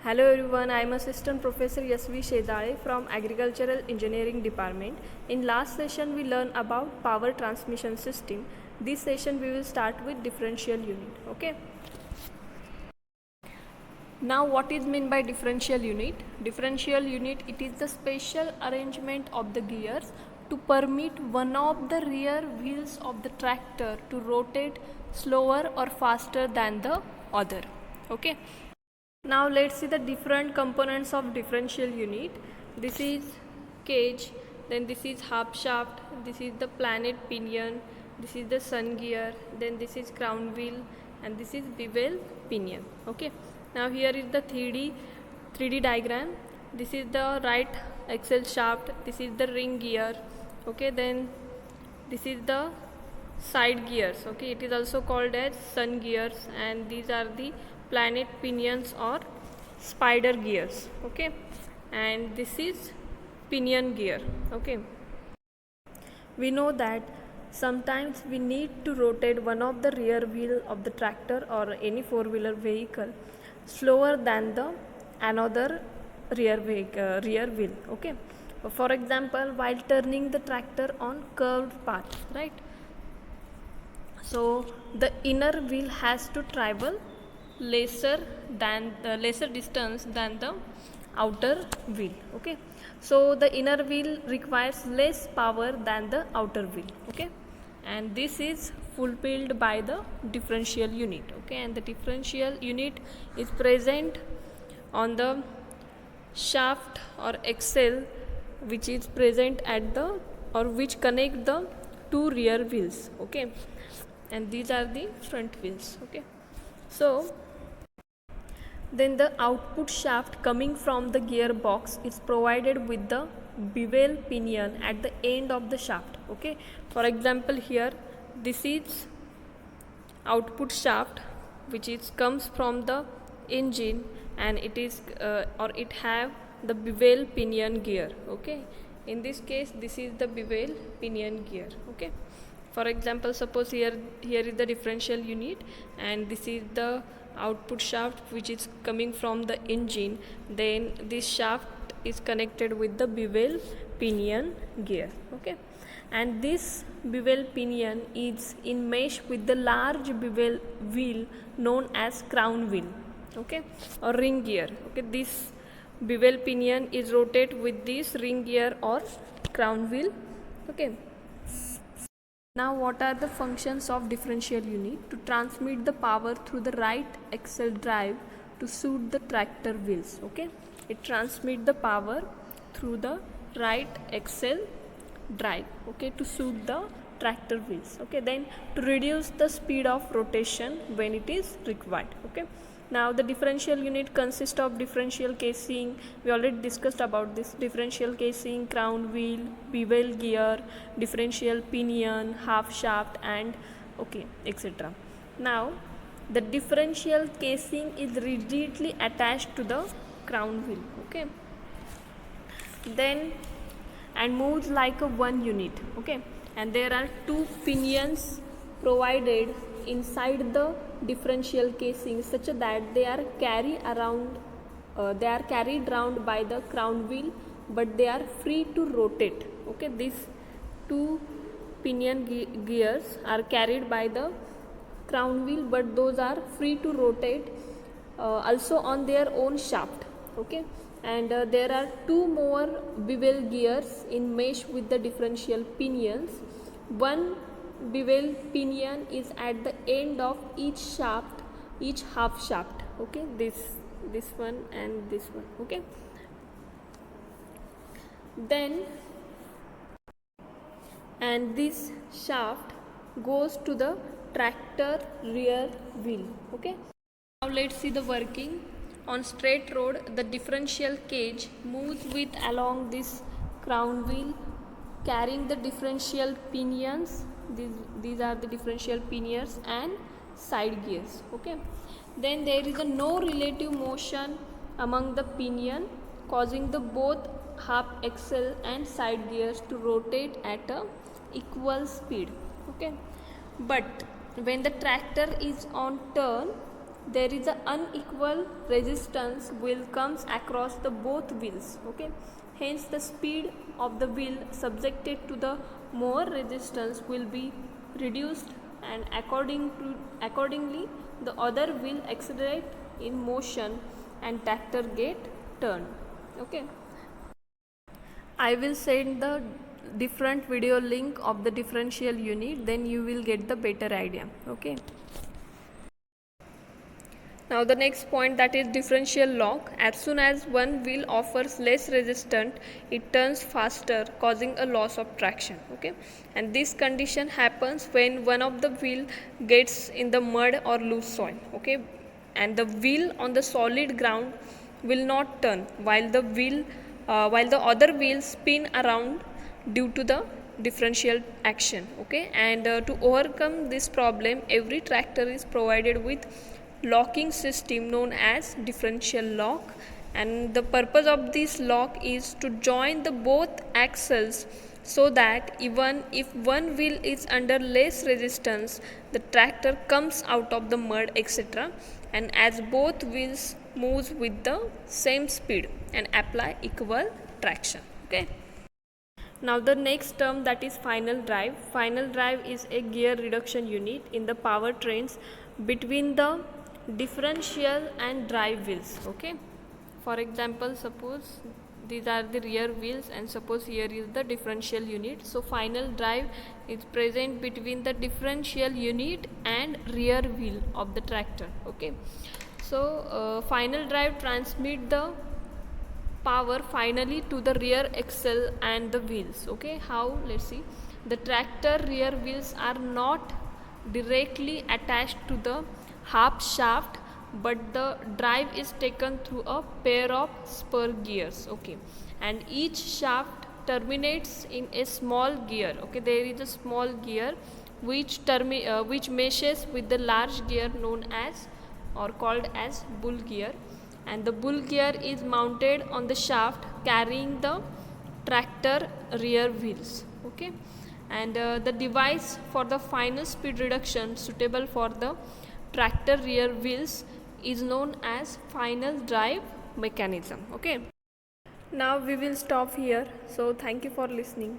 Hello everyone, I am Assistant Professor Yasvi Shedale from Agricultural Engineering Department. In last session we learned about power transmission system. This session we will start with differential unit. Okay. Now what is meant by differential unit? Differential unit, it is the special arrangement of the gears to permit one of the rear wheels of the tractor to rotate slower or faster than the other. Okay. Now let's see the different components of differential unit. This is cage, then this is hub shaft, this is the planet pinion, this is the sun gear, then this is crown wheel, and this is bevel pinion. Okay. Now here is the 3D diagram. This is the right axle shaft, this is the ring gear. Okay, then this is the side gears. Okay, it is also called as sun gears, and these are the planet pinions or spider gears. Okay, and this is pinion gear. Okay, we know that sometimes we need to rotate one of the rear wheel of the tractor or any four-wheeler vehicle slower than the another rear wheel. Okay, for example, while turning the tractor on curved path, right? So the inner wheel has to travel lesser distance than the outer wheel. Okay, so the inner wheel requires less power than the outer wheel. Okay, and this is fulfilled by the differential unit. Okay, and the differential unit is present on the shaft or axle which is present at the or which connect the two rear wheels. Okay, and these are the front wheels. Okay, so then the output shaft coming from the gearbox is provided with the bevel pinion at the end of the shaft. Okay, for example, here this is output shaft which is comes from the engine, and it is or it have the bevel pinion gear. Okay, in this case this is the bevel pinion gear. Okay, for example, suppose here is the differential unit, and this is the output shaft which is coming from the engine. Then this shaft is connected with the bevel pinion gear. Okay, and this bevel pinion is in mesh with the large bevel wheel known as crown wheel. Okay, or ring gear. Okay, this bevel pinion is rotate with this ring gear or crown wheel. Okay, now what are the functions of differential unit? To transmit the power through the right axle drive to suit the tractor wheels. Okay, it transmit the power through the right axle drive, okay, to suit the tractor wheels. Okay, then to reduce the speed of rotation when it is required. Okay, now the differential unit consists of differential casing. We already discussed about this: differential casing, crown wheel, bevel gear, differential pinion, half shaft, and okay, etc. Now the differential casing is rigidly attached to the crown wheel. Okay, then and moves like a one unit. Okay, and there are two pinions provided inside the differential casing such that they are carried around by the crown wheel, but they are free to rotate. Okay, these two pinion gears are carried by the crown wheel, but those are free to rotate also on their own shaft. Okay, and there are two more bevel gears in mesh with the differential pinions. One bevel pinion is at the end of each shaft, each half shaft. Okay, this one and this one. Okay, then and this shaft goes to the tractor rear wheel. Okay, now let's see the working. On straight road, the differential cage moves with along this crown wheel, carrying the differential pinions. These are the differential pinions and side gears. Okay, then there is a no relative motion among the pinion, causing the both half axle and side gears to rotate at a equal speed. Okay, but when the tractor is on turn, there is an unequal resistance will comes across the both wheels. Okay, hence the speed of the wheel subjected to the more resistance will be reduced, and accordingly the other will accelerate in motion and tractor get turned. Okay, I will send the different video link of the differential unit, then you will get the better idea. Okay, now the next point, that is differential lock. As soon as one wheel offers less resistance, it turns faster, causing a loss of traction. Okay, and this condition happens when one of the wheel gets in the mud or loose soil. Okay, and the wheel on the solid ground will not turn, while the other wheels spin around due to the differential action. Okay, and to overcome this problem, every tractor is provided with locking system known as differential lock, and the purpose of this lock is to join the both axles so that even if one wheel is under less resistance, the tractor comes out of the mud, etc., and as both wheels moves with the same speed and apply equal traction. Okay, now the next term, that is final drive. Final drive is a gear reduction unit in the powertrains between the differential and drive wheels. Okay, for example, suppose these are the rear wheels and suppose here is the differential unit. So final drive is present between the differential unit and rear wheel of the tractor. Okay, so final drive transmit the power finally to the rear axle and the wheels. Okay, how? Let's see. The tractor rear wheels are not directly attached to the half shaft, but the drive is taken through a pair of spur gears. Okay, and each shaft terminates in a small gear. Okay, there is a small gear which meshes with the large gear known as or called as bull gear, and the bull gear is mounted on the shaft carrying the tractor rear wheels. Okay, and the device for the final speed reduction suitable for the tractor rear wheels is known as final drive mechanism. Okay, now we will stop here. So thank you for listening.